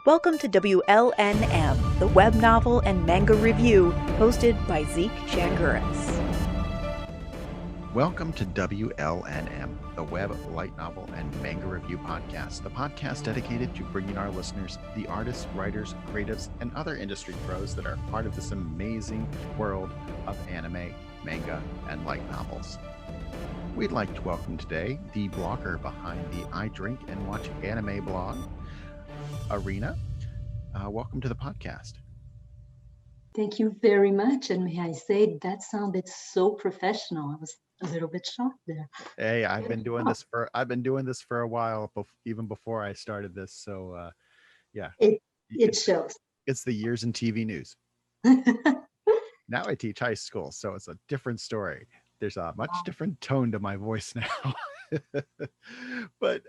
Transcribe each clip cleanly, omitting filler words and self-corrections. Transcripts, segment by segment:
Welcome to WLNM, the web novel and manga review, hosted by Zeke Shanguris. Welcome to WLNM, the web light novel and manga review podcast, the podcast dedicated to bringing our listeners the artists, writers, creatives, and other industry pros that are part of this amazing world of anime, manga, and light novels. We'd like to welcome today the blogger behind the I Drink and Watch Anime blog, Arena. Welcome to the podcast. Thank you very much. And may I say, that sounded so professional. I was a little bit shocked there. Hey, I've been doing this for a while, even before I started this. So, yeah, it shows. It's the years in TV news. Now I teach high school, so it's a different story. There's a much different tone to my voice now. But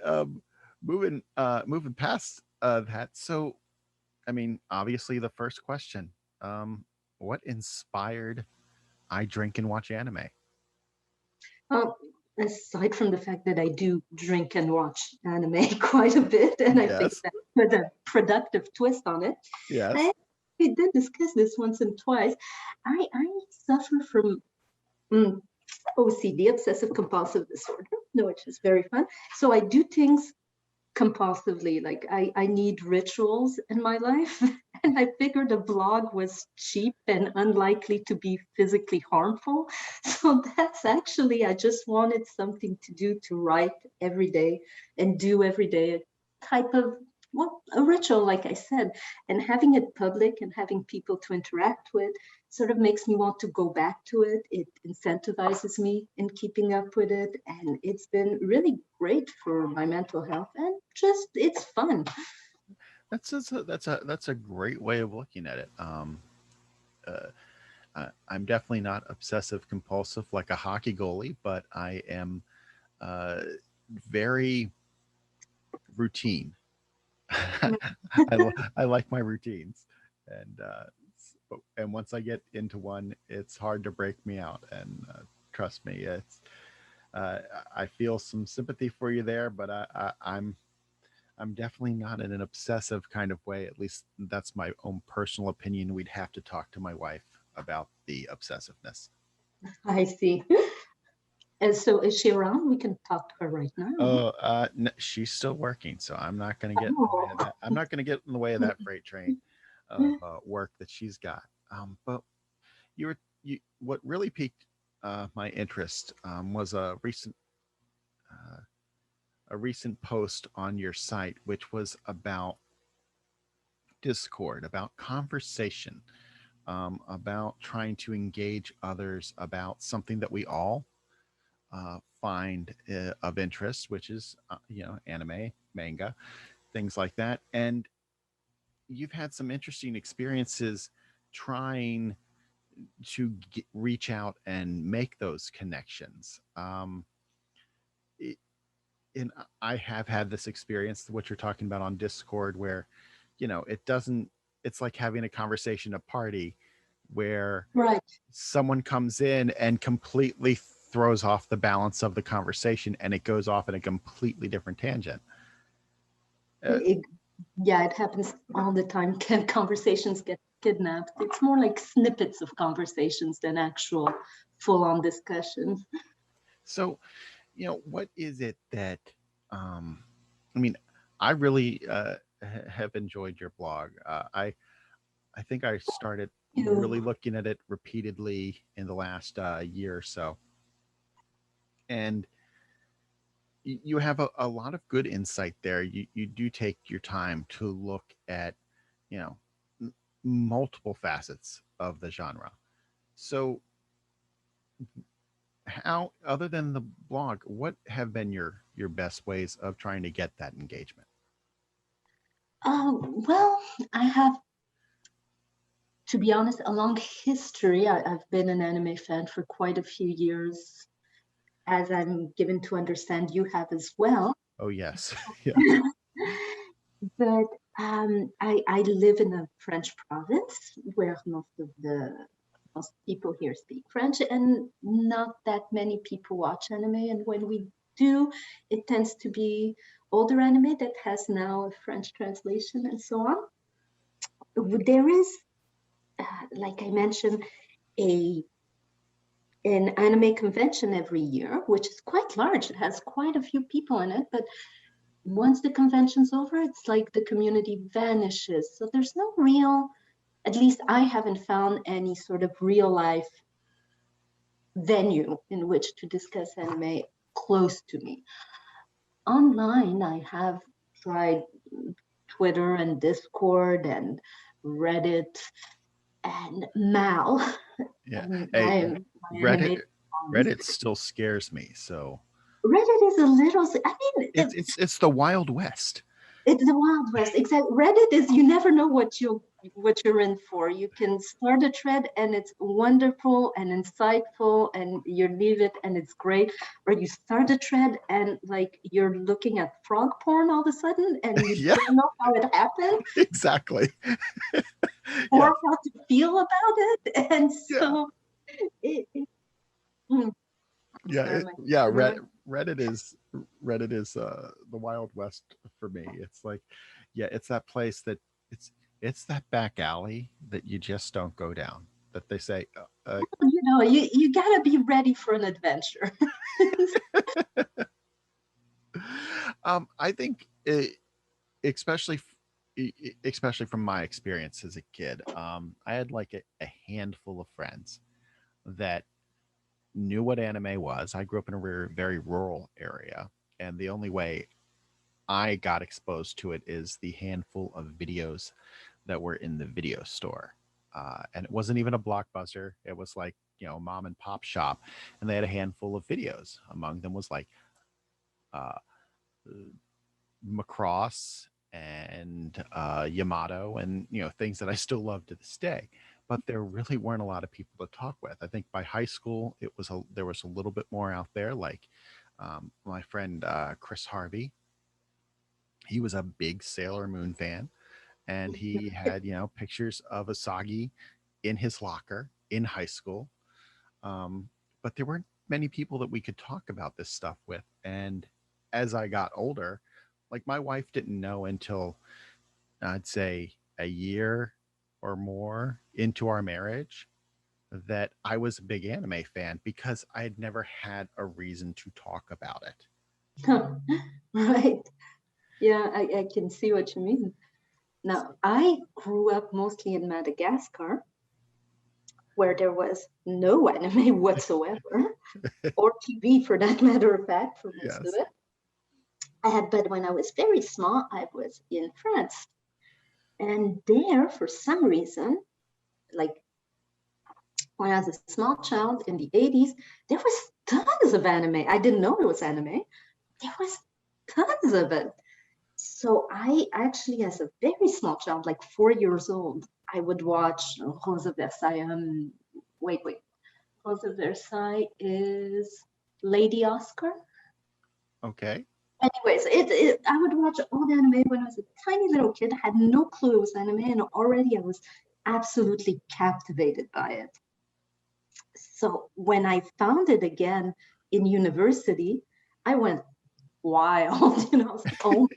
moving past that, so I mean, obviously, the first question: what inspired I Drink and Watch Anime? Aside from the fact that I do drink and watch anime quite a bit, and I think that was a productive twist on it. Yes. We did discuss this once and twice. I suffer from OCD, obsessive compulsive disorder, which is very fun. So I do things compulsively. Like I need rituals in my life. And I figured a blog was cheap and unlikely to be physically harmful. So that's actually, I just wanted something to do, to write every day and do every day, a type of, a ritual, like I said. And having it public and having people to interact with sort of makes me want to go back to it. It incentivizes me in keeping up with it. And it's been really great for my mental health, and just, it's fun. That's a great way of looking at it. I'm definitely not obsessive compulsive like a hockey goalie, but I am very routine. I like my routines, and once I get into one, it's hard to break me out. And trust me, it's I feel some sympathy for you there, but I'm definitely not in an obsessive kind of way. At least that's my own personal opinion. We'd have to talk to my wife about the obsessiveness. I see. And so is she around? We can talk to her right now. Oh, no, she's still working, so I'm not going to get in the way of that. I'm not going to get in the way of that freight train of work that she's got. But what really piqued my interest was a recent post on your site, which was about Discord, about conversation, about trying to engage others about something that we all find of interest, which is, anime, manga, things like that. And you've had some interesting experiences trying to reach out and make those connections. And I have had this experience, what you're talking about on Discord, where, it's like having a conversation at a party where someone comes in and completely throws off the balance of the conversation, and it goes off in a completely different tangent. It happens all the time. Conversations get kidnapped. It's more like snippets of conversations than actual full-on discussion. So, what is it that, I really have enjoyed your blog. I think I started really looking at it repeatedly in the last year or so. And you have a lot of good insight there. You do take your time to look at, multiple facets of the genre. So how, other than the blog, what have been your best ways of trying to get that engagement? Well, I have, to be honest, a long history. I've been an anime fan for quite a few years, as I'm given to understand you have as well. Oh, yes. Yeah. But I live in a French province where most people here speak French, and not that many people watch anime. And when we do, it tends to be older anime that has now a French translation and so on. There is, like I mentioned, an anime convention every year, which is quite large. It has quite a few people in it, but once the convention's over, it's like the community vanishes. So there's no real, at least I haven't found any sort of real life venue in which to discuss anime close to me. Online, I have tried Twitter and Discord and Reddit and Mal. Yeah. My Hey, anime. Reddit still scares me. So Reddit is a little, I mean, it's the Wild West. it's the Wild West. Exactly. Reddit is, you never know what you're in for. You can start a thread and it's wonderful and insightful and you leave it and it's great. Or you start a thread and like you're looking at frog porn all of a sudden and you Yeah, don't know how it happened exactly. or Yeah, how to feel about it. And yeah, so hmm, yeah, sorry, my yeah. camera. Reddit is the Wild West for me. It's like, yeah, it's that place that it's that back alley that you just don't go down. That they say, You gotta be ready for an adventure. I think especially especially from my experience as a kid, I had like a handful of friends that knew what anime was. I grew up in a very rural area, and the only way I got exposed to it is the handful of videos that were in the video store. And it wasn't even a blockbuster. It was like, mom and pop shop. And they had a handful of videos. Among them was like uh, Macross and Yamato and, things that I still love to this day. But there really weren't a lot of people to talk with. I think by high school, there was a little bit more out there. Like my friend Chris Harvey, he was a big Sailor Moon fan, and he had pictures of Asagi in his locker in high school. But there weren't many people that we could talk about this stuff with. And as I got older, like my wife didn't know until I'd say a year or more into our marriage that I was a big anime fan because I had never had a reason to talk about it. Right. Yeah, I can see what you mean. Now, I grew up mostly in Madagascar, where there was no anime whatsoever, or TV for that matter of fact, for most of Yes. it. But when I was very small, I was in France. And there, for some reason, like when I was a small child in the 80s, there was tons of anime. I didn't know it was anime. There was tons of it. So I actually, as a very small child, like 4 years old, I would watch Rose of Versailles. Wait. Rose of Versailles is Lady Oscar. Okay. Anyways, I would watch all the anime when I was a tiny little kid. I had no clue it was anime, and already I was absolutely captivated by it. So when I found it again in university, I went wild. I was like, oh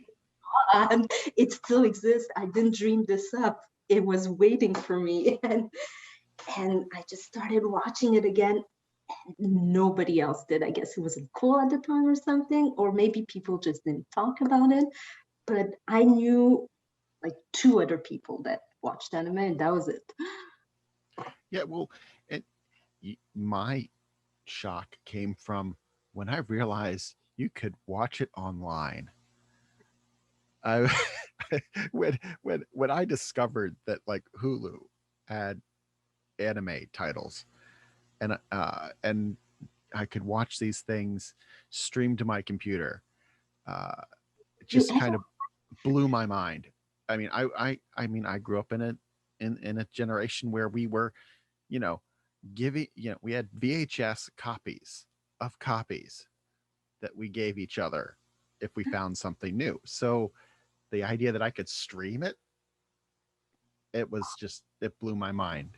my God, it still exists. I didn't dream this up. It was waiting for me. And I just started watching it again. Nobody else did. I guess it wasn't cool at the time or something, or maybe people just didn't talk about it. But I knew like two other people that watched anime, and that was it. Yeah. Well, it, my shock came from when I realized you could watch it online. I when I discovered that like Hulu had anime titles, and I could watch these things streamed to my computer, it You just ever? kind of blew my mind. I mean, I grew up in a generation where we were, you know, we had VHS copies of copies that we gave each other if we found something new. So the idea that I could stream it, it blew my mind.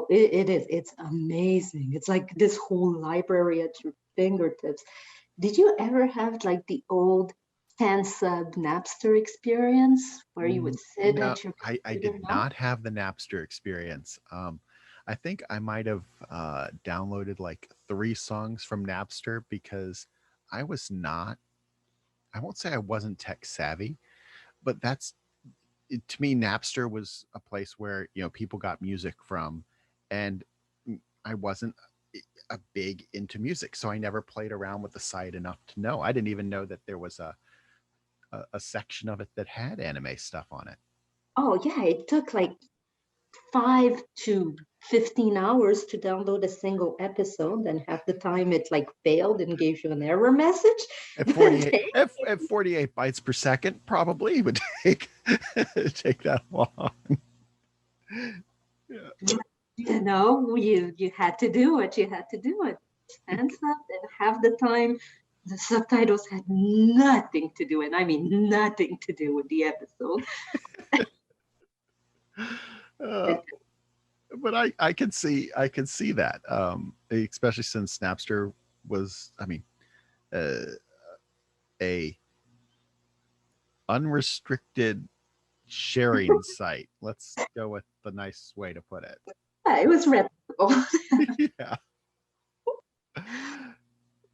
It is. It's amazing. It's like this whole library at your fingertips. Did you ever have like the old 10 sub Napster experience where you would sit No, at your I computer? did No? not have the Napster experience. I think I might have downloaded like 3 songs from Napster because I was not, I won't say I wasn't tech savvy, but to me, Napster was a place where, people got music from, and I wasn't a big into music. So I never played around with the site enough to know. I didn't even know that there was a section of it that had anime stuff on it. Oh, yeah, it took like 5 to 15 hours to download a single episode, and half the time it like failed and gave you an error message. At 48 at 48 bytes per second, probably it would take take that long. Yeah. You had to do it. You had to do it. Hands up, and half the time the subtitles had nothing to do, and I mean nothing to do with the episode. Uh, but I can see that, especially since Napster was, I mean, uh, a unrestricted sharing site. Let's go with the nice way to put it. Yeah, it was reputable. Yeah.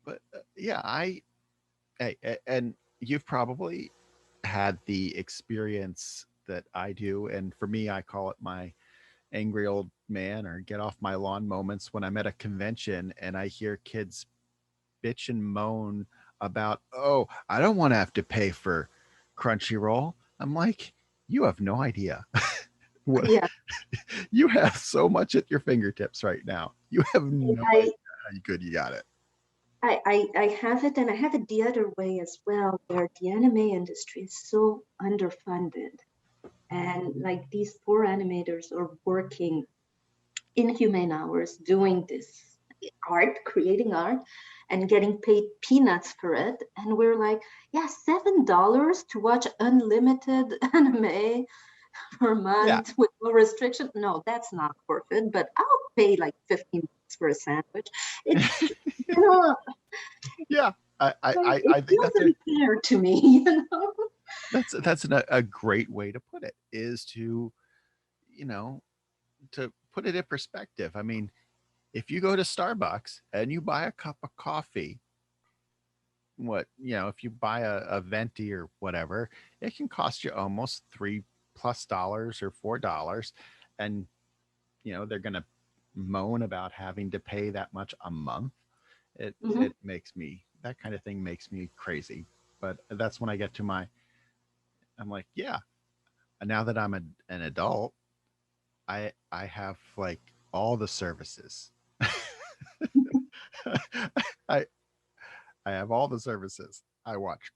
But yeah, and you've probably had the experience that I do, and for me, I call it my angry old man or get off my lawn moments when I'm at a convention and I hear kids bitch and moan about, oh, I don't want to have to pay for Crunchyroll. I'm like, you have no idea. What Yeah, you have so much at your fingertips right now. You have no I, idea how good you got it. I have it, and I have it the other way as well, where the anime industry is so underfunded, and like these poor animators are working inhumane hours doing this art, creating art, and getting paid peanuts for it. And we're like, yeah, $7 to watch unlimited anime per Yeah. month with no restriction. No, that's not worth it. But I'll pay like 15 bucks for a sandwich. It's Yeah. it I think feels unfair to me, that's a great way to put it, is you know to put it in perspective. I mean, if you go to Starbucks and you buy a cup of coffee, if you buy a venti or whatever, it can cost you almost $3+ or $4. And they're gonna moan about having to pay that much a month. it Mhm. it makes me, that kind of thing makes me crazy. But that's when I get to I'm like, yeah, now that I'm an adult, I have like all the services. I I have all the services. I watch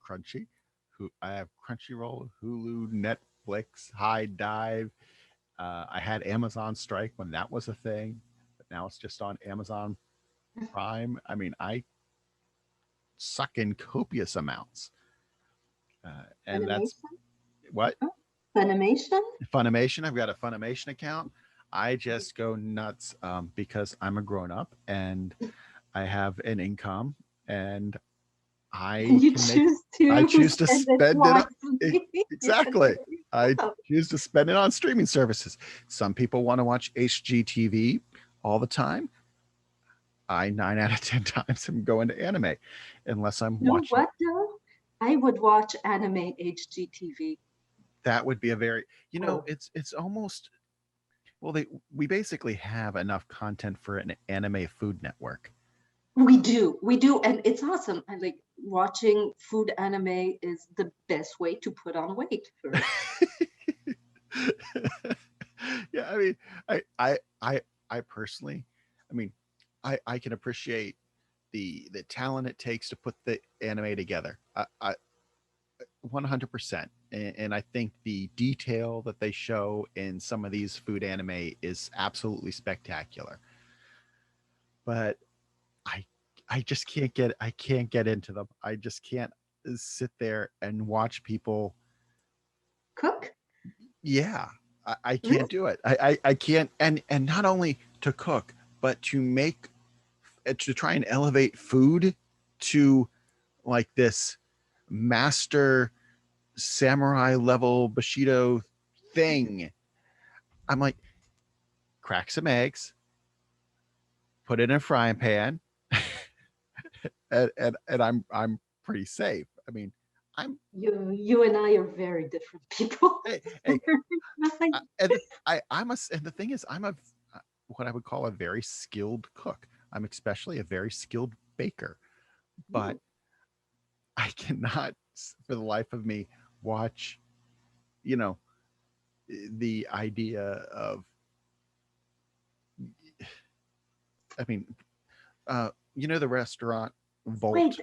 I have Crunchyroll, Hulu, Netflix, High Dive. I had Amazon Strike when that was a thing, but now it's just on Amazon Prime. I mean, I suck in copious amounts, and that's Funimation? what Huh? Funimation? Funimation. I've got a Funimation account. I just go nuts, because I'm a grown up and I have an income, and And I you can make. choose I to choose to spend it spend it on wisely. exactly. I Oh, choose to spend it on streaming services. Some people want to watch HGTV all the time. I 9 out of 10 times am going to anime, unless I'm you know watching. what though? I would watch anime HGTV. That would be a very, Oh, it's almost, well, we basically have enough content for an anime food network. we do, and it's awesome. I like watching food anime is the best way to put on weight for Yeah, I mean, I personally, I mean, I can appreciate the talent it takes to put the anime together. I 100%. And I think the detail that they show in some of these food anime is absolutely spectacular. But I I can't get into them. I just can't sit there and watch people. cook. Yeah, I Really? can't do it. I can't. And not only to cook, but to try and elevate food to like this master samurai level Bushido thing. I'm like, crack some eggs, put it in a frying pan, and I'm pretty safe. I mean, I'm You and I are very different people. hey, and and the thing is, I'm a what I would call a very skilled cook. I'm especially a very skilled baker, but I cannot, for the life of me, watch, you know, the idea of, I mean, the restaurant Wait, Volt,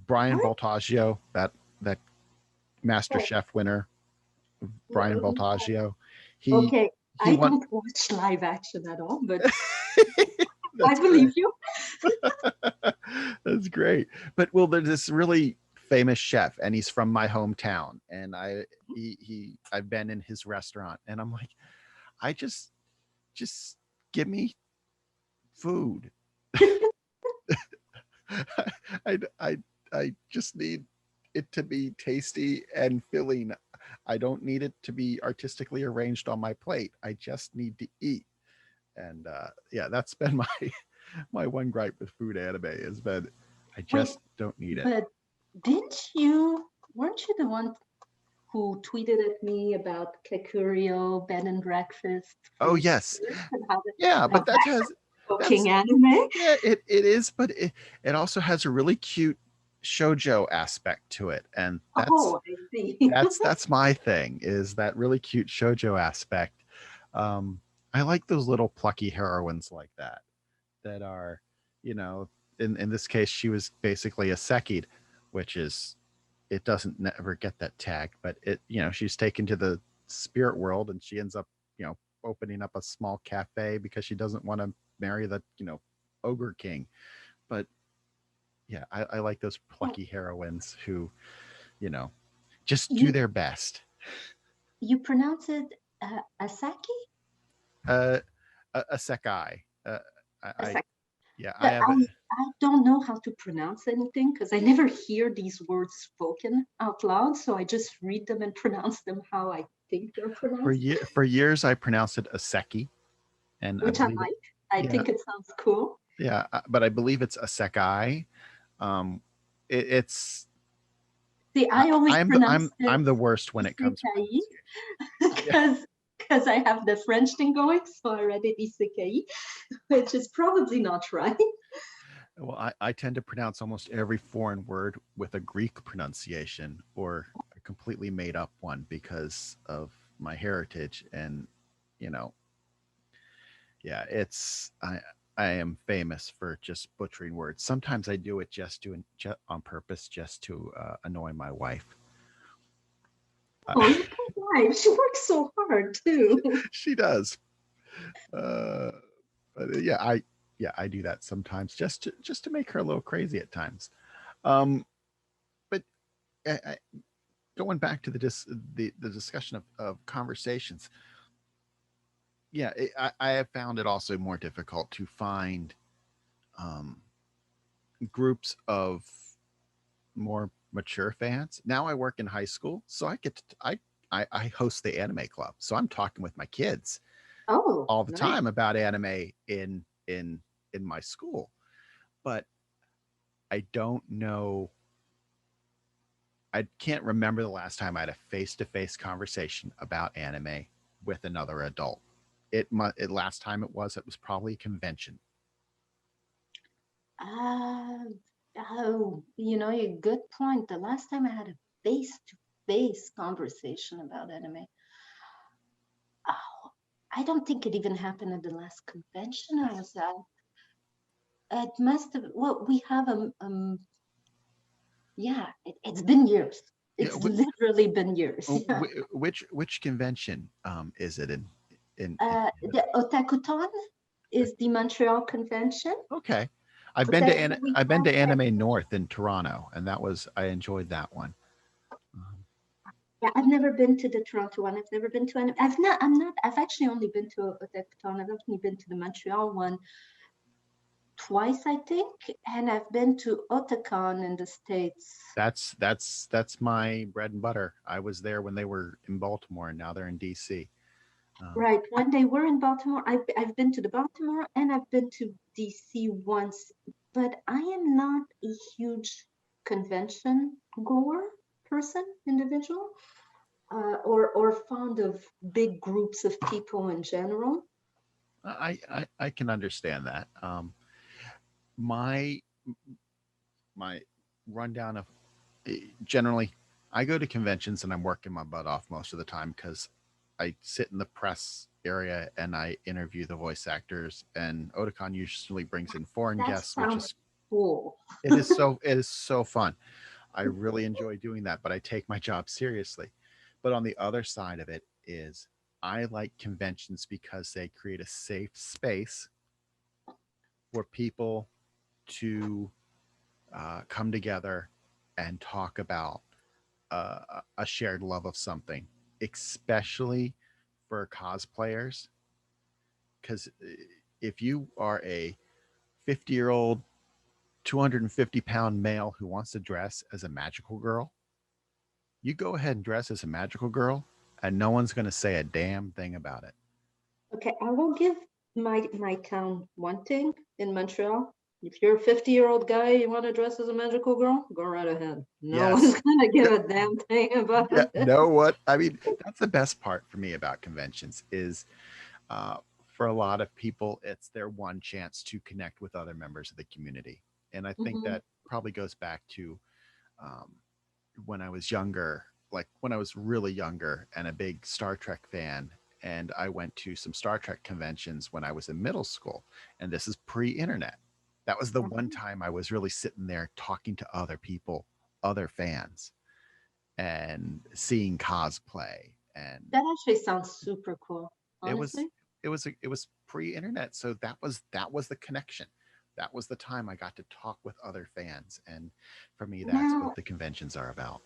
Brian what? Voltaggio, that Master Oh, Chef winner, Brian well, Voltaggio. He okay, he I won. don't watch live action at all, but I That's believe great. you. That's great. But well, there's this really famous chef, and he's from my hometown, and I've been in his restaurant, and I'm like, I just give me food. I I I just need it to be tasty and filling. I don't need it to be artistically arranged on my plate. I just need to eat. And yeah, that's been my my one gripe with food anime has been I Wait, just don't need it. but weren't you the one who tweeted at me about Kekurio, bed and breakfast Oh for yes, students and yeah, how but that has cooking that's anime? yeah, it is, but it also has a really cute shojo aspect to it, and Oh, I see. that's my thing is that really cute shojo aspect. I like those little plucky heroines like that are, you know, in this case she was basically a sekid, which is it doesn't never get that tag, but she's taken to the spirit world and she ends up, opening up a small cafe because she doesn't want to marry the, ogre king. But yeah, I like those Oh, plucky heroines who, you know, just do you their best. you pronounce it Asaki? Uh, a sekai. I Asaki. yeah, I But have a I don't know how to pronounce anything because I never hear these words spoken out loud. So I just read them and pronounce them how I think they're pronounced, for years I pronounced it a seki, and I which I believe it. like. I Yeah, think it sounds cool. yeah, but I believe it's a sekai. Um, it's See, I always pronounced it I'm the worst when it comes to isekai pronunciation. Yeah. because I have the French thing going. So I read it isekai, which is probably not right. Well, I tend to pronounce almost every foreign word with a Greek pronunciation or a completely made up one because of my heritage. And, you know, yeah, I am famous for just butchering words. Sometimes I do it on purpose, just to annoy my wife. Oh, your poor wife. She works so hard too. She does. Uh, but I do that sometimes just to make her a little crazy at times. Um, but going back to the discussion of conversations, yeah, I have found it also more difficult to find um, groups of more mature fans. Now I work in high school, so I get to, I host the anime club, so I'm talking with my kids Oh, all the nice. time about anime in my school, but I don't know. I can't remember the last time I had a face-to-face conversation about anime with another adult. Last time it was probably a convention. Uh, oh, a good point. The last time I had a face-to-face conversation about anime, oh, I don't think it even happened at the last convention I was at. It must have, well, we have yeah, it's been years. Yeah, It's literally been years. Yeah. which convention is it in The Otakuton is the Montreal convention. Okay. But then we I've been have to Anime North in Toronto, and I enjoyed that one. Um, Yeah, I've never been to the Toronto one. I've never been to any. I've actually only been to Otakuton. I've only been to the Montreal one. twice, I think, and I've been to Otakon in the States. That's my bread and butter. I was there when they were in Baltimore, and now they're in DC. Right. When they were in Baltimore, I've been to the Baltimore and I've been to DC once, but I am not a huge convention goer person, individual, or fond of big groups of people in general. I can understand that. My my rundown of generally, I go to conventions and I'm working my butt off most of the time because I sit in the press area and I interview the voice actors. And Otakon usually brings in foreign That guests, which sounds is cool. it is so fun. I really enjoy doing that, but I take my job seriously. But on the other side of it is I like conventions because they create a safe space for people to come together and talk about a shared love of something, especially for cosplayers. Because if you are a 50-year-old, 250-pound male who wants to dress as a magical girl, you go ahead and dress as a magical girl, and no one's going to say a damn thing about it. Okay, I will give my town one thing in Montreal. If you're a 50-year-old guy, you want to dress as a magical girl, go right ahead. No one's Yes. gonna give a damn thing about Yeah. it. Know what? I mean, that's the best part for me about conventions is uh, for a lot of people, it's their one chance to connect with other members of the community. And I think Mhm. that probably goes back to um, when I was younger, like when I was really younger and a big Star Trek fan. And I went to some Star Trek conventions when I was in middle school. And this is pre internet. That was the one Mhm. time I was really sitting there talking to other people, other fans, and seeing cosplay. And That actually sounds super cool, it was honestly. it was pre-internet, so that was the connection. That was the time I got to talk with other fans, and for me that's what Now, the conventions are about.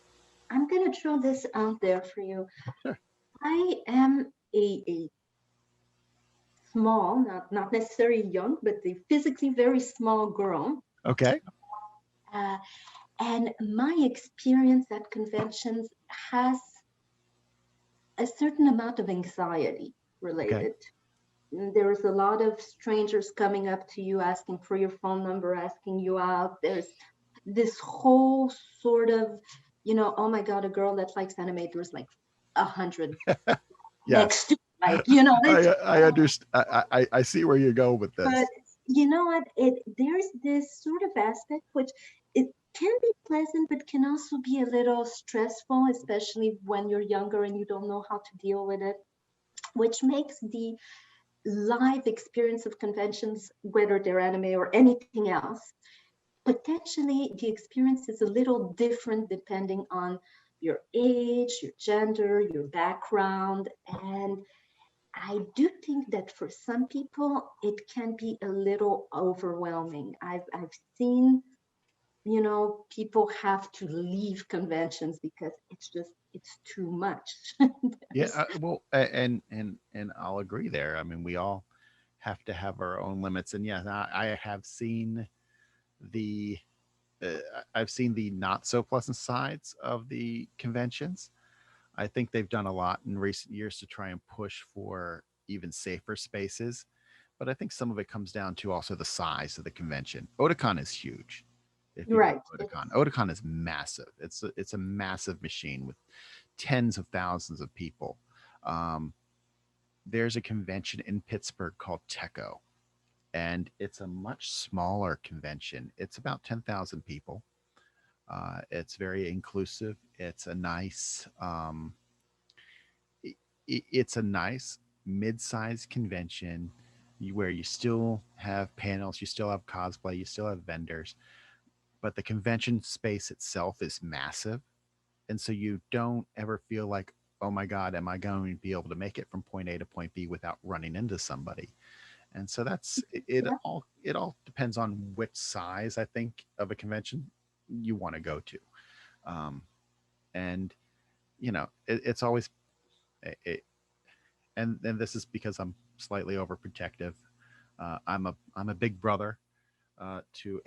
I'm gonna throw this out there for you. Sure. I am a small, not necessarily young, but a physically very small girl. Okay. Uh, and my experience at conventions has a certain amount of anxiety Okay. related. There is a lot of strangers coming up to you asking for your phone number, asking you out. There's this whole sort of, oh my God, a girl that likes anime, there's like 100 Yes. next to, like, it's, I understand. I see where you go with but this. you know what? There's this sort of aspect which it can be pleasant, but can also be a little stressful, especially when you're younger and you don't know how to deal with it, which makes the live experience of conventions, whether they're anime or anything else, potentially the experience is a little different depending on your age, your gender, your background. And I do think that for some people, it can be a little overwhelming. I've seen, people have to leave conventions because it's too much. Yeah. There's- Well, and I'll agree there. I mean, we all have to have our own limits, and yes, I have seen the uh, I've seen the not so pleasant sides of the conventions. I think they've done a lot in recent years to try and push for even safer spaces. But I think some of it comes down to also the size of the convention. Otakon is huge. If you go right. to Otakon, Otakon is massive. It's a massive machine with tens of thousands of people. Um, there's a convention in Pittsburgh called Techo, and it's a much smaller convention. It's about 10,000 people. It's very inclusive. It's a nice mid-sized convention where you still have panels, you still have cosplay, you still have vendors, but the convention space itself is massive, and so you don't ever feel like, oh my god, am I going to be able to make it from point A to point B without running into somebody? And so Yeah. it all depends on which size I think of a convention you want to go to. um, and it's always it, and this is because I'm slightly overprotective. I'm a big brother. to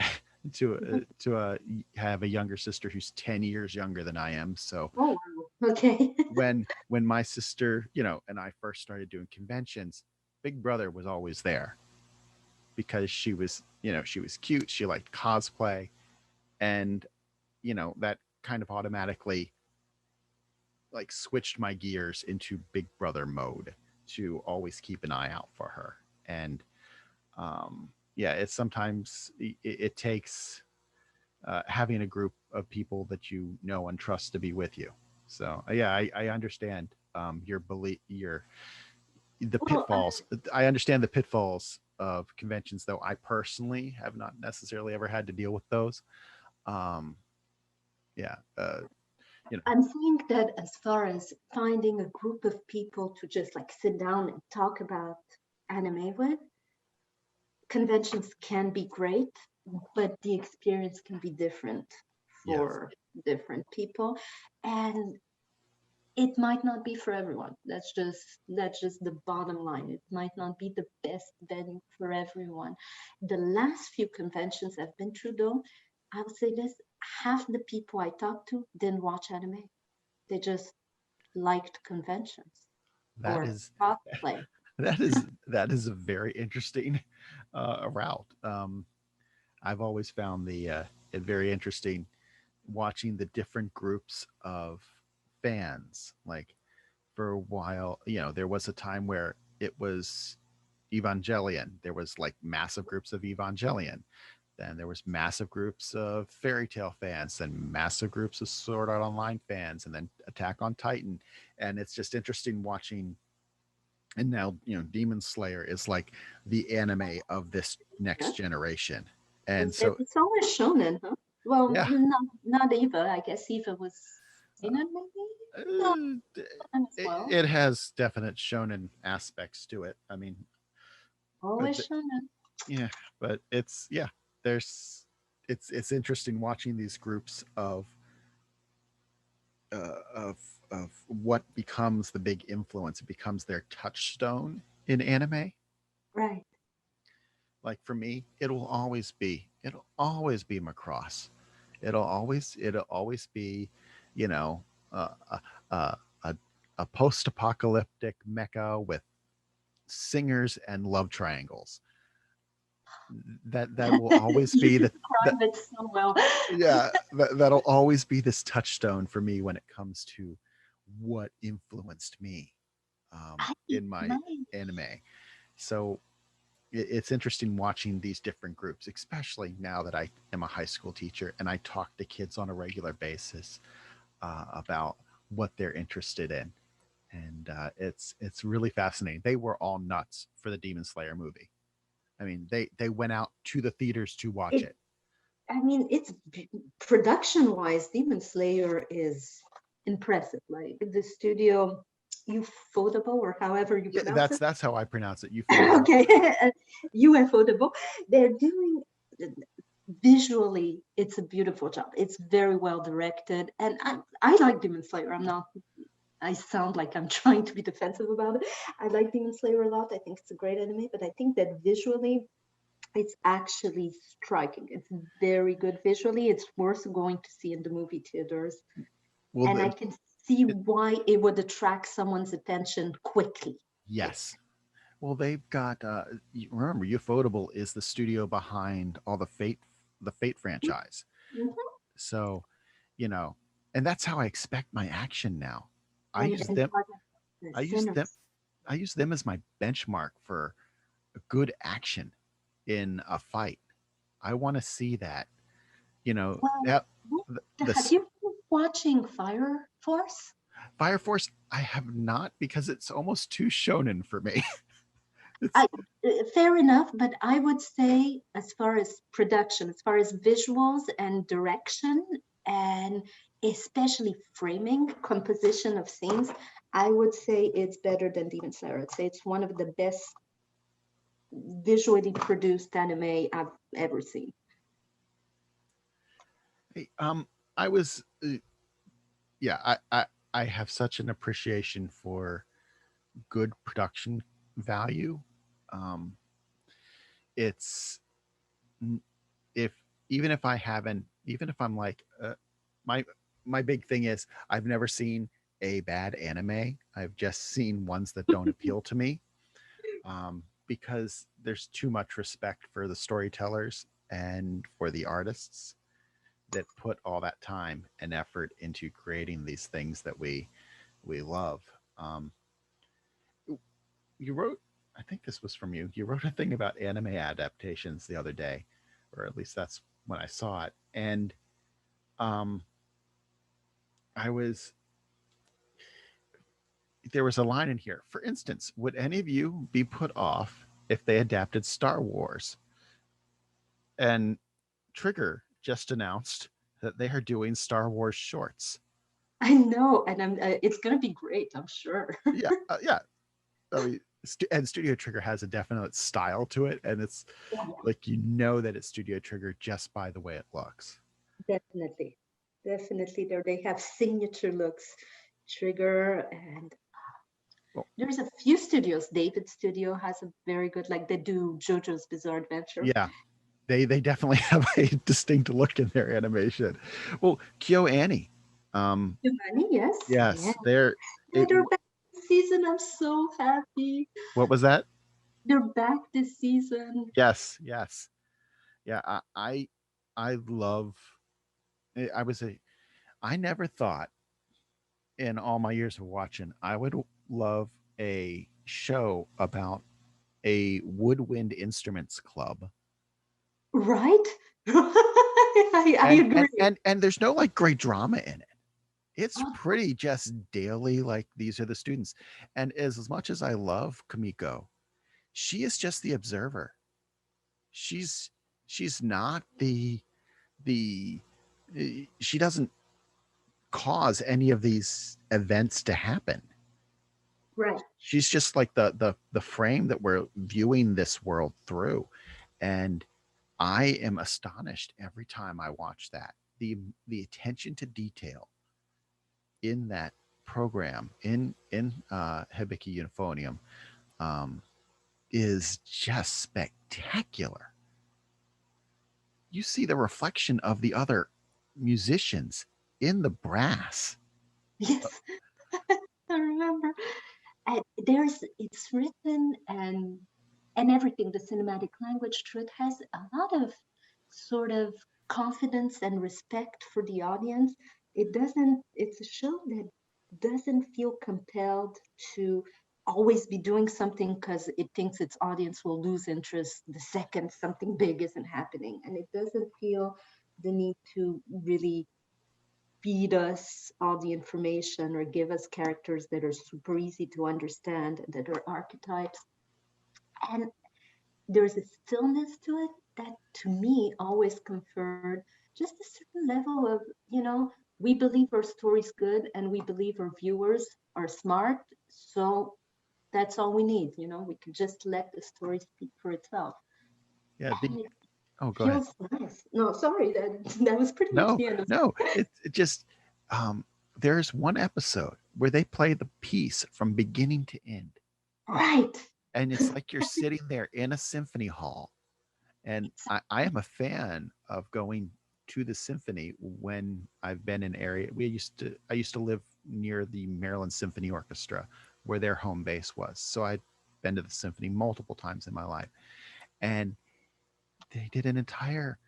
have a younger sister who's 10 years younger than I am. So Oh, wow. Okay. when my sister, and I first started doing conventions, Big Brother was always there because she was cute, she liked cosplay, and that kind of automatically like switched my gears into Big Brother mode to always keep an eye out for her. And yeah, it's sometimes it takes having a group of people that you know and trust to be with you. So yeah, I understand your belief, the Well, pitfalls. I understand the pitfalls of conventions, though I personally have not necessarily ever had to deal with those. Um, yeah, I'm saying that as far as finding a group of people to just like sit down and talk about anime with, conventions can be great, but the experience can be different yes, for different people. And it might not be for everyone. That's just the bottom line. It might not be the best venue for everyone. The last few conventions I've been through though, I would say this, half the people I talked to didn't watch anime. They just liked conventions that or is cosplay. that is a very interesting route. I've always found it very interesting watching the different groups of fans. Like for a while, there was a time where it was Evangelion. There was like massive groups of Evangelion. Then there was massive groups of Fairy Tale fans, then massive groups of Sword Art Online fans, and then Attack on Titan. And it's just interesting watching. And now, Demon Slayer is like the anime of this Yeah. next generation. And so, It's always shonen, huh? Well, yeah, not Eva. I guess Eva was in it, maybe. No, uh, and as it, well. it has definite shonen aspects to it. I mean, but Always shonen. yeah, but there's it's interesting watching these groups uh, of of what becomes the big influence. It becomes their touchstone in anime. Right. Like for me, it'll always be Macross. It'll always be, you know, a a, a, a post-apocalyptic mecha with singers and love triangles. That will always You be the describe it so well. yeah, that'll always be this touchstone for me when it comes to what influenced me I in my my anime. So it's interesting watching these different groups, especially now that I am a high school teacher and I talk to kids on a regular basis about what they're interested in, and it's really fascinating. They were all nuts for the Demon Slayer movie. I mean, they went out to the theaters to watch it it. I mean, production wise, Demon Slayer is impressive. Like the studio, Ufotable or however you Yeah, pronounce that's it. that's how I pronounce it. Ufotable. Okay, Ufotable. They're doing visually, it's a beautiful job. It's very well directed, and I like Demon Slayer. I'm not. I sound like I'm trying to be defensive about it. I like Demon Slayer a lot. I think it's a great anime, but I think that visually it's actually striking. It's very good visually. It's worth going to see in the movie theaters. Well, And I can see it, why it would attract someone's attention quickly. yes. Well, they've got. Remember, Ufotable is the studio behind all the Fate franchise. Mhm. So, you know, and that's how I expect my action now. I use And them. the I use them. sinners. I use them as my benchmark for a good action in a fight. I want to see that. Well, That the have you been watching Fire Force? Fire Force. I have not because it's almost too shonen for me. it's I, fair enough, but I would say, as far as production, as far as visuals and direction, and especially framing, composition of scenes, I would say it's better than Demon Slayer. I'd say it's one of the best visually produced anime I've ever seen. I was yeah. I have such an appreciation for good production value. Um, it's if even if I haven't, even if I'm like, my my big thing is I've never seen a bad anime. I've just seen ones that don't appeal to me, because there's too much respect for the storytellers and for the artists that put all that time and effort into creating these things that we love. Um, you wrote, I think this was from you. You wrote a thing about anime adaptations the other day, or at least that's when I saw it. And um, I was there was a line in here. For instance, would any of you be put off if they adapted Star Wars? And Trigger just announced that they are doing Star Wars shorts. I know, and it's gonna be great, I'm sure. Yeah, yeah. I mean, and Studio Trigger has a definite style to it, and it's Yeah, like you know that it's Studio Trigger just by the way it looks. definitely, definitely. They have signature looks, Trigger, and Well, there's a few studios. David Studio has a very good, like they do JoJo's Bizarre Adventure. yeah, they definitely have a distinct look in their animation. Well, Kyo Annie, Giovanni, yes, yeah. yes, they're Yeah, it. they're back this season. I'm so happy. What was that? They're back this season. Yes, yes, yeah. I love. I was a. I never thought in all my years of watching I would love a show about a woodwind instruments club. Right? I agree. And there's no like great drama in it. It's Oh, pretty just daily, like these are the students. And as much as I love Kamiko, she is just the observer. She's she's not the she doesn't cause any of these events to happen. right. She's just like the frame that we're viewing this world through. And I am astonished every time I watch that. The attention to detail in that program in Hibiki Euphonium um, is just spectacular. You see the reflection of the other musicians in the brass. Yes, I remember. And it's written and everything, the cinematic language through it has a lot of sort of confidence and respect for the audience. It's a show that doesn't feel compelled to always be doing something because it thinks its audience will lose interest the second something big isn't happening. And it doesn't feel the need to really feed us all the information or give us characters that are super easy to understand, that are archetypes. And there's a stillness to it that to me always conferred just a certain level of, we believe our story's good and we believe our viewers are smart. So that's all we need. We can just let the story speak for itself. Yeah, the And it oh, go ahead. feels nice. No, sorry, that was pretty much No, the end of no, it just um there's one episode where they play the piece from beginning to end. right. And it's like you're sitting there in a symphony hall. And I am a fan of going to the symphony when I've been in area. I used to live near the Maryland Symphony Orchestra where their home base was. So I'd been to the symphony multiple times in my life. And they did an entire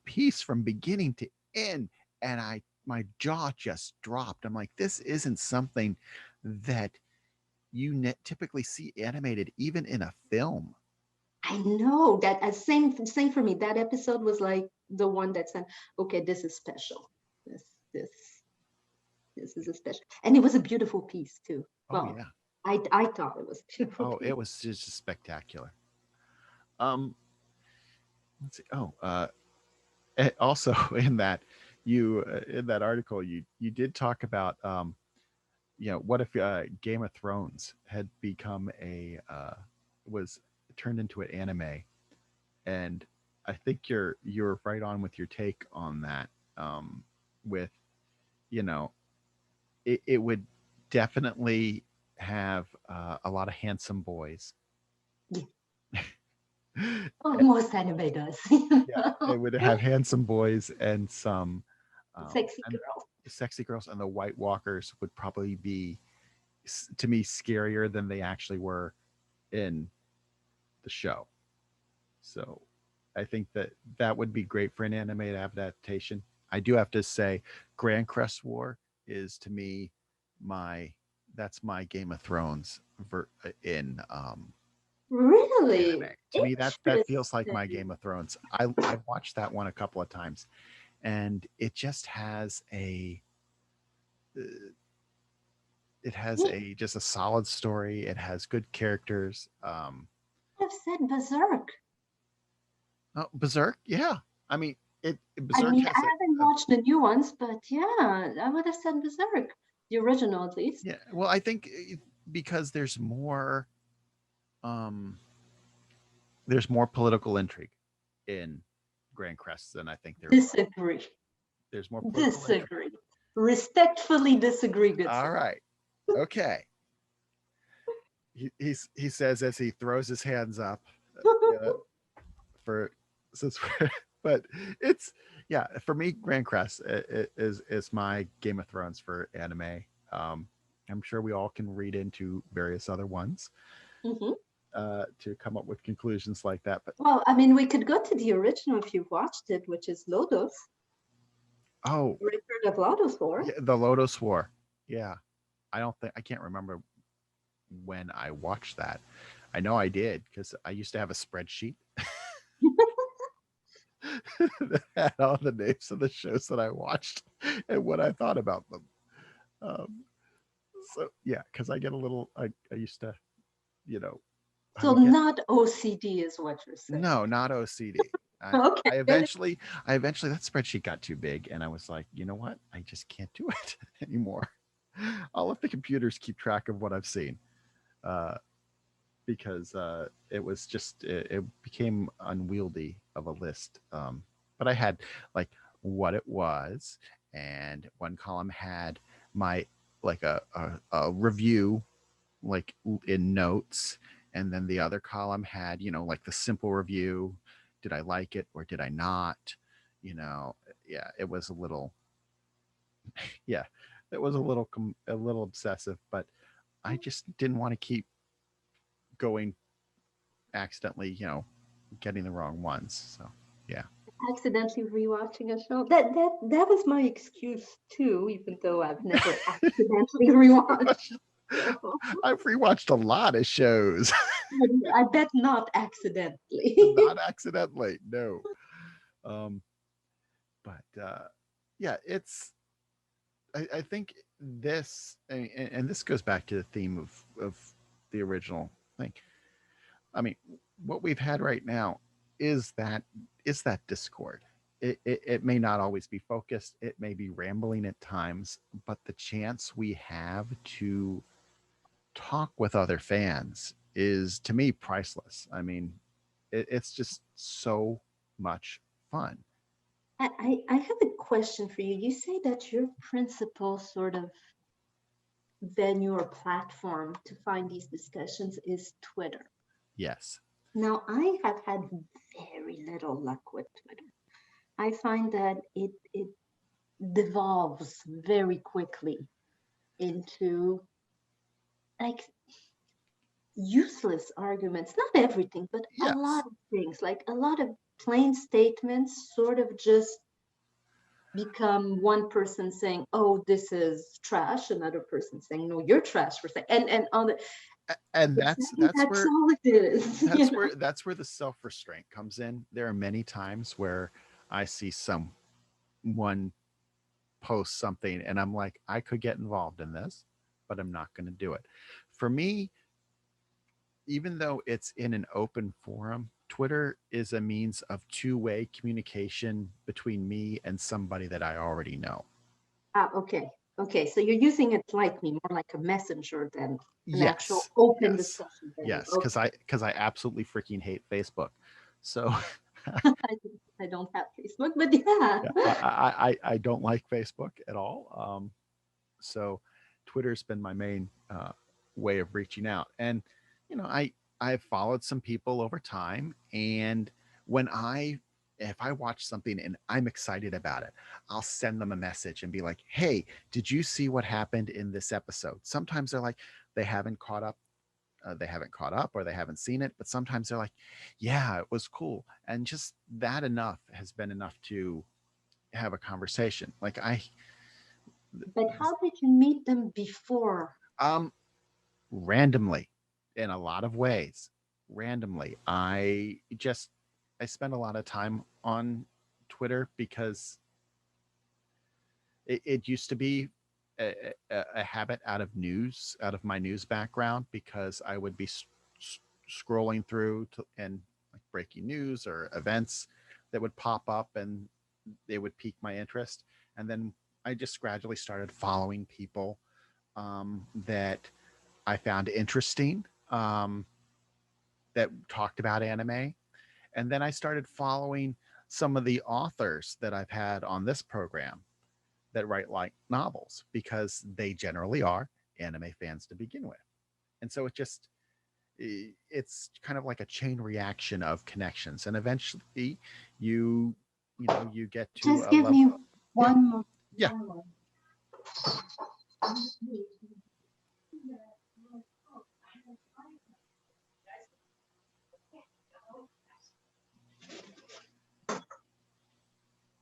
piece from beginning to end. And my jaw just dropped. I'm like, this isn't something that you typically see animated even in a film. I know that same for me. That episode was like the one that said, okay, this is special. This this this is a special, and it was a beautiful piece too. Oh Well, yeah. I thought it was a beautiful Oh, it piece. was just spectacular. Um, let's see. Oh, also in that in that article you did talk about what if Game of Thrones had become was turned into an anime, and I think you're right on with your take on that. With you know it would definitely have a lot of handsome boys. Yeah, Oh, most anime does. Yeah, it would have handsome boys and some Sexy and girl. sexy girls, and the White Walkers would probably be to me scarier than they actually were in the show. So I think that that would be great for an animated adaptation. I do have to say, Grand Crest War is to me my that's my Game of Thrones in Really anime. To me, that feels like my interesting. Game of Thrones. I watched that one a couple of times, and it just has uh, just a solid story. It has good characters. I've said Berserk. Oh, Berserk, yeah. I mean, I Berserk mean, I has haven't a watched the new ones, but yeah, I would have said Berserk, the original at least. yeah. Well, I think because um there's more political intrigue in Grand Crest than I think there was. Disagree. There's more political intrigue. Disagree. Respectfully disagree, good All sir. right, okay. He says as he throws his hands up uh, for since but it's yeah, for me Grand Crest is my Game of Thrones for anime. um I'm sure we all can read into various other ones Mhm. to come up with conclusions like that, but Well, I mean, we could go to the original if you've watched it, which is Lodos, oh Return of Lodos War. yeah, the Lotus War, yeah. I can't remember when I watched that. I know I did because I used to have a spreadsheet that had all the names of the shows that I watched and what I thought about them. Um, so yeah, because I get a little. I used to, you know, I So would get not OCD is what you're saying. no, not OCD. I, Okay. I eventually that spreadsheet got too big, and I was like, you know what? I just can't do it anymore. I'll let the computers keep track of what I've seen. Uh, because it was just it became unwieldy of a list. But I had like what it was, and one column had my like a review like in notes, and then the other column had like the simple review. Did I like it or did I not? Yeah, it was a little yeah, it was a little obsessive, but I just didn't want to keep going accidentally, getting the wrong ones. So yeah. Accidentally rewatching a show. That was my excuse too, even though I've never accidentally rewatched. So I've rewatched a lot of shows. I bet not accidentally. Not accidentally, no. Um, but yeah, I think this and this goes back to the theme of the original thing. I mean, what we've had right now is that discord. It may not always be focused. It may be rambling at times, but the chance we have to talk with other fans is to me priceless. I mean, it's just so much fun. I have a question for you. You say that your principal sort of venue or platform to find these discussions is Twitter. Yes. Now, I have had very little luck with Twitter. I find that it devolves very quickly into like useless arguments. Not everything, but a Yes. lot of things, like a lot of plain statements sort of just become one person saying, "Oh, this is trash," another person saying, "No, you're trash for saying," and on the And exactly that's that's where all it is, you know. that's where the self-restraint comes in. There are many times where I see someone post something and I'm like, I could get involved in this, but I'm not going to do it. For me, even though it's in an open forum, Twitter is a means of two-way communication between me and somebody that I already know. Ah, okay. Okay, so you're using it like me, more like a messenger than an actual Yes. open Yes. discussion venue. Yes, Okay. because I absolutely freaking hate Facebook. So I don't have Facebook, but yeah. yeah, I don't like Facebook at all. So Twitter's been my main way of reaching out, and I I've followed some people over time, and when if I watch something and I'm excited about it, I'll send them a message and be like, "Hey, did you see what happened in this episode?" Sometimes they're like, they haven't caught up, or they haven't seen it, but sometimes they're like, "Yeah, it was cool," and just that enough has been enough to have a conversation. Like But how did you meet them before? um, randomly, in a lot of ways, randomly. I spend a lot of time on Twitter because it used to be a habit out of my news background, because I would be scrolling through and like breaking news or events that would pop up, and they would pique my interest. And then I just gradually started following people that I found interesting, that talked about anime. And then I started following some of the authors that I've had on this program that write like novels, because they generally are anime fans to begin with. And so it's kind of like a chain reaction of connections. And eventually you you get to Just a give level. me Yeah, one more. yeah. One more.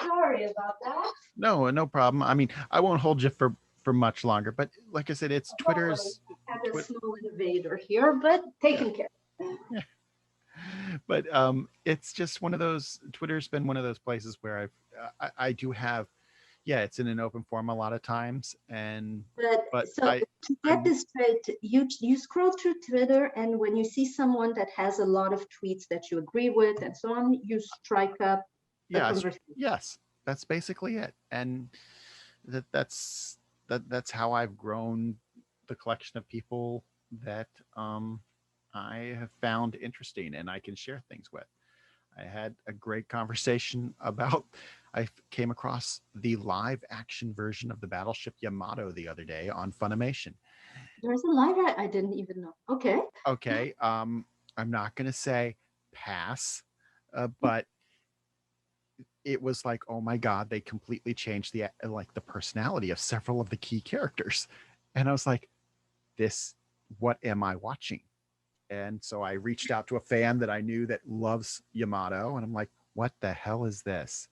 Sorry about that. No problem. I mean, I won't hold you for much longer, but like I said, it's Don't worry. Twitter's I had a Twitter. small invader here, but Yeah. taken care. Yeah. But it's just one of those. Twitter's been one of those places where I do have, yeah, it's in an open forum a lot of times, and But but so to I get this straight, you scroll through Twitter, and when you see someone that has a lot of tweets that you agree with and so on, you strike up a yeah, conversation. yes, that's basically it. And that's that's how I've grown the collection of people that I have found interesting and I can share things with. I had a great conversation about. I came across the live action version of the battleship Yamato the other day on Funimation. There's a live I didn't even know. Okay. Okay, I'm not going to say pass, but it was like, oh my god, they completely changed the personality of several of the key characters, and I was like, this, what am I watching? And so I reached out to a fan that I knew that loves Yamato, and I'm like, what the hell is this?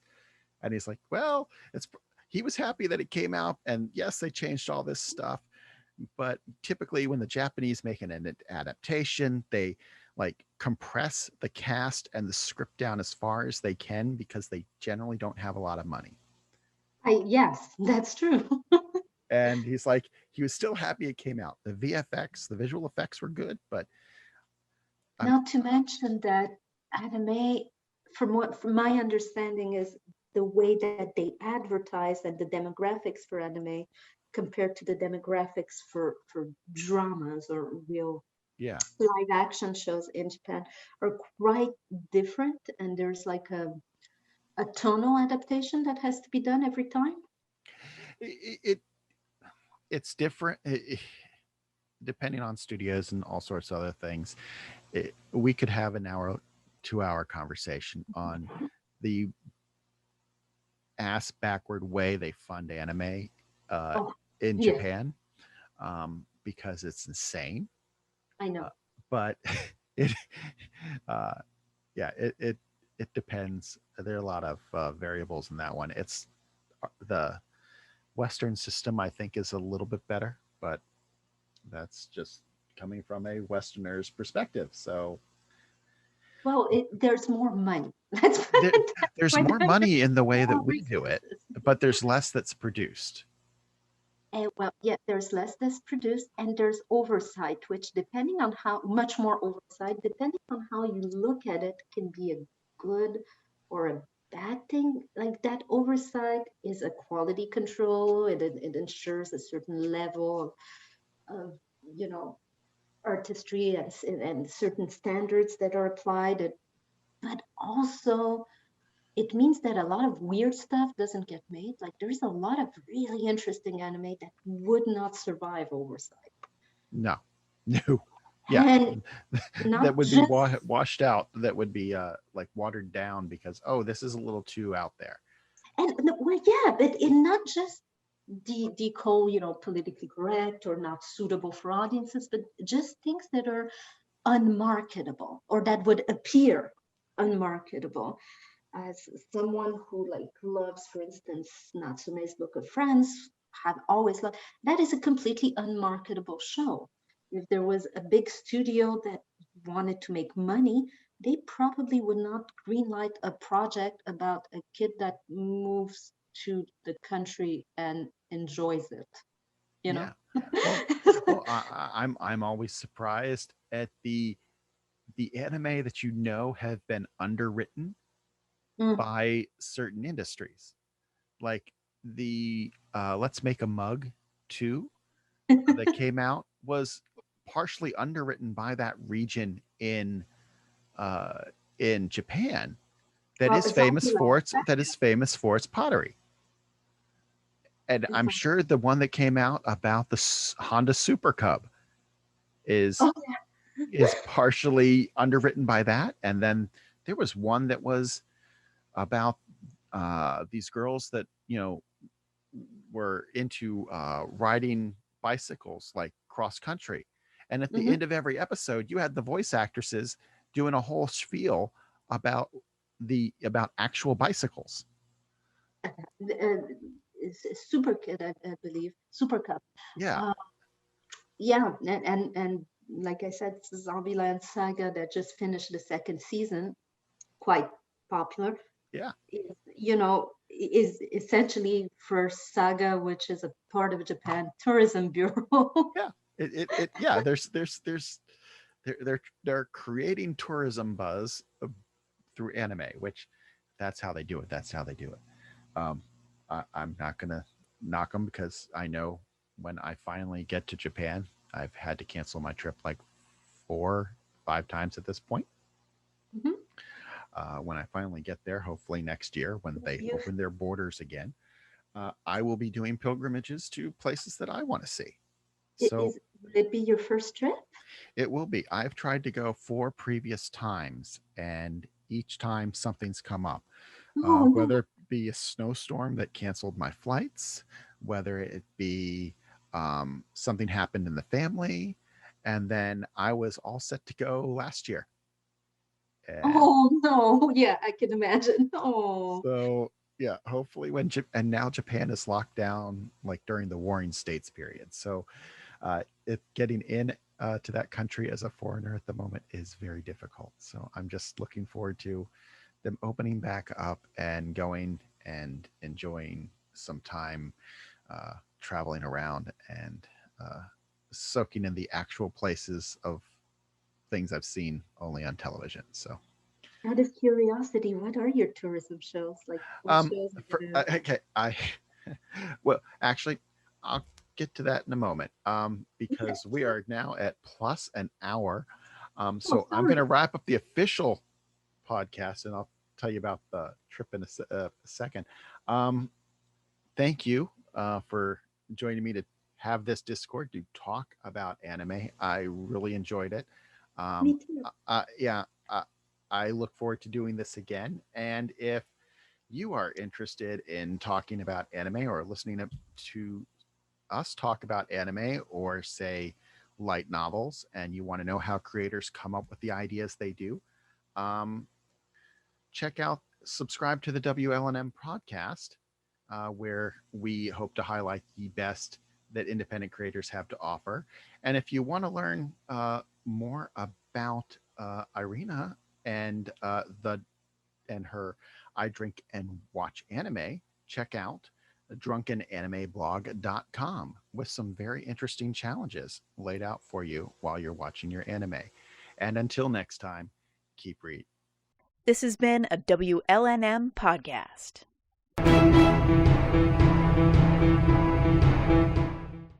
And he's like, well, it's he was happy that it came out, and yes, they changed all this stuff, but typically when the Japanese make an adaptation, they like compress the cast and the script down as far as they can, because they generally don't have a lot of money. Yes, that's true. And he's like, he was still happy it came out. The VFX, the visual effects were good, but Not to mention that anime, from my understanding, is the way that they advertise and the demographics for anime compared to the demographics for dramas or real yeah, live action shows in Japan are quite different. And there's like a tonal adaptation that has to be done every time. it it's different. Depending on studios and all sorts of other things, we could have an hour, 2 hour conversation on the ass backward way they fund anime Oh, in yes, Japan, because it's insane. I know. But it, uh, yeah, it depends. There are a lot of variables in that one. It's the Western system, I think, is a little bit better, but that's just coming from a Westerner's perspective. So Well, there's more money. Let's put there, it that there's way. more money in the way that More we do it, resources. but there's less that's produced. Well, yeah, there's less that's produced, and there's oversight, which depending on how much more oversight, depending on how you look at it, can be a good or a bad thing. Like that oversight is a quality control. It ensures a certain level of, you know, artistry and certain standards that are applied. But also it means that a lot of weird stuff doesn't get made. Like there's a lot of really interesting anime that would not survive oversight. No, no. Yeah, And that not would be just washed out. That would be like watered down because, oh, this is a little too out there. well, yeah, but in not just the whole, politically correct or not suitable for audiences, but just things that are unmarketable or that would appear unmarketable. As someone who like loves, for instance, Natsume's Book of Friends, have always loved, that is a completely unmarketable show. If there was a big studio that wanted to make money, they probably would not greenlight a project about a kid that moves to the country and enjoys it, you know? Yeah. Well, I'm always surprised at the anime that have been underwritten Mm. by certain industries. Like the Let's Make a Mug 2 that came out was partially underwritten by that region uh, in Japan that Oh, is famous for Zombieland. its pottery. And I'm Zo- sure the one that came out about the Honda Super Cub is Oh, is partially underwritten by that. And then there was one that was about these girls that were into riding bicycles like cross country. And at the mhm. end of every episode, you had the voice actresses doing a whole spiel about about actual bicycles. Uh, Super Kid, I believe, Super Cup. Yeah, Uh, yeah, and like I said, Zombieland Saga that just finished the second season, quite popular. yeah, Is essentially for Saga, which is a part of Japan Tourism Bureau. yeah. Yeah. They're creating tourism buzz through anime, which that's how they do it. That's how they do it. I'm not gonna knock them because I know when I finally get to Japan, I've had to cancel my trip like 4, 5 times at this point. Mhm. When I finally get there, hopefully next year when they You, open their borders again, I will be doing pilgrimages to places that I want to see. So will it be your first trip? it will be. I've tried to go 4 previous times, and each time something's come up. Oh no. Whether it be a snowstorm that canceled my flights, whether it be something happened in the family, and then I was all set to go last year. And Oh no. Yeah, I can imagine. Oh. so, yeah, hopefully and now Japan is locked down like during the Warring States period. So, if getting in to that country as a foreigner at the moment is very difficult. So, I'm just looking forward to them opening back up and going and enjoying some time traveling around and soaking in the actual places of things I've seen only on television. So, Out of curiosity, what are your tourism shows? Like what um, shows are gonna okay, well, actually, I'll get to that in a moment okay. because we Sure. are now at plus an hour. Oh, So I'm going sorry. to wrap up the official podcast and I'll tell you about the trip in a second. Um, thank you for joining me to have this Discord to talk about anime. I really enjoyed it. Me Um, too. yeah, I look forward to doing this again. And if you are interested in talking about anime or listening to us talk about anime or say light novels, and you want to know how creators come up with the ideas they do, um, subscribe to the WLNM podcast, where we hope to highlight the best that independent creators have to offer. And if you want to learn more about Irina and her I Drink and Watch Anime, check out drunkenanimeblog.com with some very interesting challenges laid out for you while you're watching your anime. And until next time, keep reading. This has been a WLNM podcast.